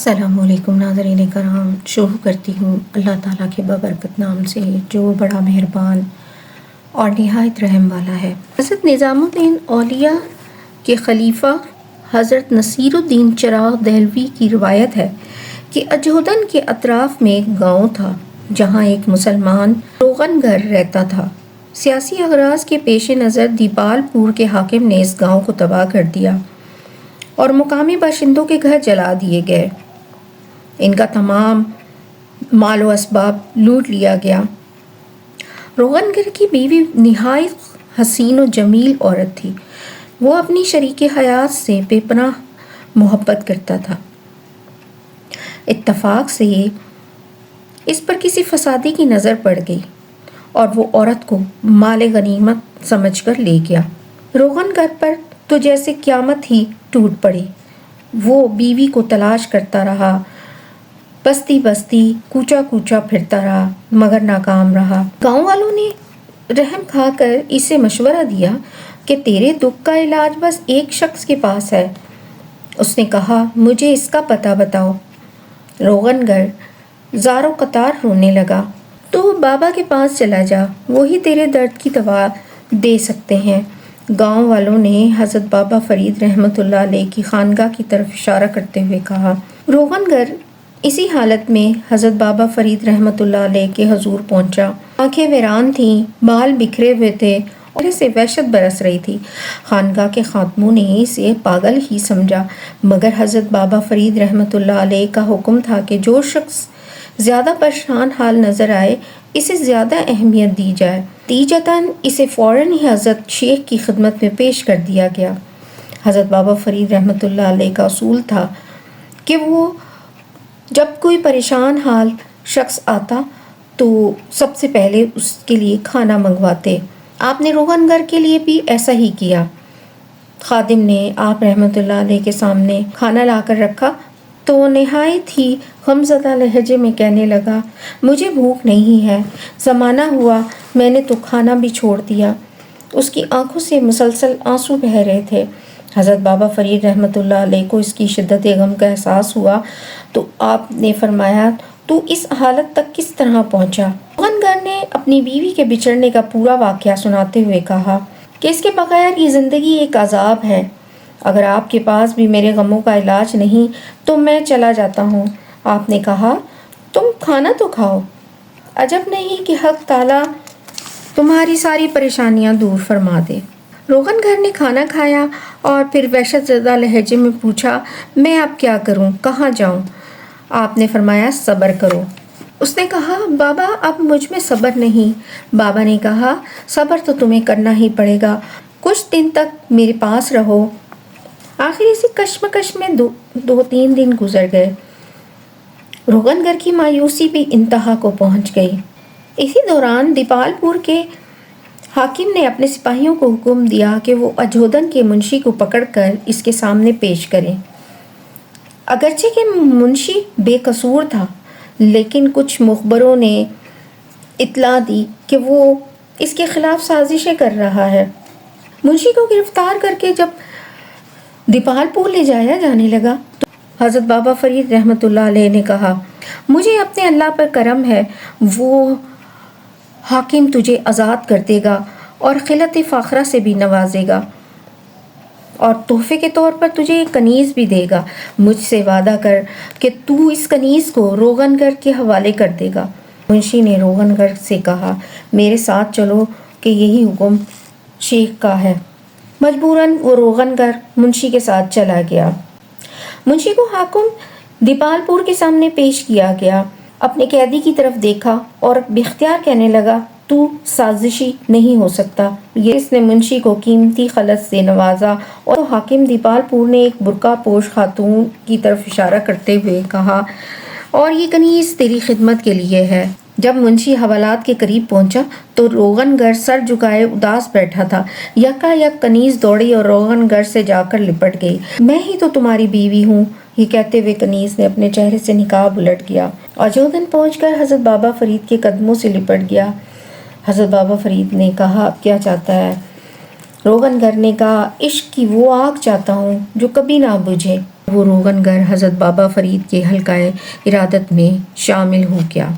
السلام علیکم ناظرین کرام، شروع کرتی ہوں اللہ تعالیٰ کے بابرکت نام سے جو بڑا مہربان اور نہایت رحم والا ہے۔ حضرت نظام الدین اولیاء کے خلیفہ حضرت نصیر الدین چراغ دہلوی کی روایت ہے کہ اجودھن کے اطراف میں ایک گاؤں تھا جہاں ایک مسلمان روغن گر رہتا تھا۔ سیاسی اغراض کے پیش نظر دیپال پور کے حاکم نے اس گاؤں کو تباہ کر دیا اور مقامی باشندوں کے گھر جلا دیے گئے۔ ان کا تمام مال و اسباب لوٹ لیا گیا۔ روغن گر کی بیوی نہایت حسین و جمیل عورت تھی۔ وہ اپنی شریک حیات سے بے پناہ محبت کرتا تھا۔ اتفاق سے اس پر کسی فسادی کی نظر پڑ گئی اور وہ عورت کو مال غنیمت سمجھ کر لے گیا۔ روغن گر پر تو جیسے قیامت ہی ٹوٹ پڑی۔ وہ بیوی کو تلاش کرتا رہا، بستی بستی کوچا کوچا پھرتا رہا مگر ناکام رہا۔ گاؤں والوں نے رحم کھا کر اسے مشورہ دیا کہ تیرے دکھ کا علاج بس ایک شخص کے پاس ہے۔ اس نے کہا، مجھے اس کا پتہ بتاؤ۔ روغن گر زار و قطار رونے لگا۔ تو بابا کے پاس چلا جا، وہی تیرے درد کی دوا دے سکتے ہیں۔ گاؤں والوں نے حضرت بابا فرید رحمۃ اللہ علیہ کی خانقاہ کی طرف اشارہ کرتے ہوئے کہا۔ روغن گر اسی حالت میں حضرت بابا فرید رحمۃ اللہ علیہ کے حضور پہنچا۔ آنکھیں ویران تھیں، بال بکھرے ہوئے تھے اور اسے وحشت برس رہی تھی۔ خانقاہ کے خادموں نے اسے پاگل ہی سمجھا، مگر حضرت بابا فرید رحمۃ اللہ علیہ کا حکم تھا کہ جو شخص زیادہ پریشان حال نظر آئے اسے زیادہ اہمیت دی جائے۔ نتیجتاً اسے فوراً ہی حضرت شیخ کی خدمت میں پیش کر دیا گیا۔ حضرت بابا فرید رحمۃ اللہ علیہ کا اصول تھا کہ وہ جب کوئی پریشان حال شخص آتا تو سب سے پہلے اس کے لیے کھانا منگواتے۔ آپ نے روغن گر کے لیے بھی ایسا ہی کیا۔ خادم نے آپ رحمۃ اللہ علیہ کے سامنے کھانا لا کر رکھا تو وہ نہایت ہی غمزدہ لہجے میں کہنے لگا، مجھے بھوک نہیں ہے، زمانہ ہوا میں نے تو کھانا بھی چھوڑ دیا۔ اس کی آنکھوں سے مسلسل آنسو بہہ رہے تھے۔ حضرت بابا فرید رحمۃ اللہ علیہ کو اس کی شدت غم کا احساس ہوا تو آپ نے فرمایا، تو اس حالت تک کس طرح پہنچا؟ روغن گر نے اپنی بیوی کے بچھڑنے کا پورا واقعہ سناتے ہوئے کہا کہ اس کے بغیر یہ زندگی ایک عذاب ہے۔ اگر آپ کے پاس بھی میرے غموں کا علاج نہیں تو میں چلا جاتا ہوں۔ آپ نے کہا، تم کھانا تو کھاؤ، عجب نہیں کہ حق تعالیٰ تمہاری ساری پریشانیاں دور فرما دے۔ روغن گر نے کھانا کھایا اور پھر وحشت زدہ لہجے میں پوچھا، میں اب کیا کروں، کہاں جاؤں؟ آپ نے فرمایا، صبر کرو۔ اس نے کہا، بابا اب مجھ میں صبر نہیں۔ بابا نے کہا، صبر تو تمہیں کرنا ہی پڑے گا، کچھ دن تک میرے پاس رہو۔ آخر اسی کشمکش میں دو تین دن گزر گئے۔ روغن گر کی مایوسی بھی انتہا کو پہنچ گئی۔ اسی دوران دیپال پور کے حاکم نے اپنے سپاہیوں کو حکم دیا کہ وہ اجودھن کے منشی کو پکڑ کر اس کے سامنے پیش کریں۔ اگرچہ کہ منشی بے قصور تھا، لیکن کچھ مخبروں نے اطلاع دی کہ وہ اس کے خلاف سازشیں کر رہا ہے۔ منشی کو گرفتار کر کے جب دیپال پور لے جایا جانے لگا تو حضرت بابا فرید رحمۃ اللہ علیہ نے کہا، مجھے اپنے اللہ پر کرم ہے، وہ حاکم تجھے آزاد کر دے گا اور خلعت فاخرہ سے بھی نوازے گا اور تحفے کے طور پر تجھے ایک کنیز بھی دے گا۔ مجھ سے وعدہ کر کہ تو اس کنیز کو روغن گر کے حوالے کر دے گا۔ منشی نے روغن گر سے کہا، میرے ساتھ چلو کہ یہی حکم شیخ کا ہے۔ مجبوراً وہ روغن گر منشی کے ساتھ چلا گیا۔ منشی کو حاکم دیپال پور کے سامنے پیش کیا گیا۔ اپنے قیدی کی طرف دیکھا اور باختیار کہنے لگا، تو سازشی نہیں ہو سکتا۔ یہ اس نے منشی کو قیمتی خلعت سے نوازا اور حاکم دیپال پور نے ایک برقع پوش خاتون کی طرف اشارہ کرتے ہوئے کہا، اور یہ کنیز تیری خدمت کے لیے ہے۔ جب منشی حوالات کے قریب پہنچا تو روغن گر سر جھکائے اداس بیٹھا تھا۔ یکا یک کنیز دوڑی اور روغن گر سے جا کر لپٹ گئی۔ میں ہی تو تمہاری بیوی ہوں، یہ کہتے ہوئے کنیز نے اپنے چہرے سے نقاب الٹ گیا۔ اجودھن پہنچ کر حضرت بابا فرید کے قدموں سے لپٹ گیا۔ حضرت بابا فرید نے کہا، اب کیا چاہتا ہے؟ روغن گر نے کہا، عشق کی وہ آگ چاہتا ہوں جو کبھی نہ بجھے۔ وہ روغن گر حضرت بابا فرید کے حلقۂ ارادت میں شامل ہو گیا۔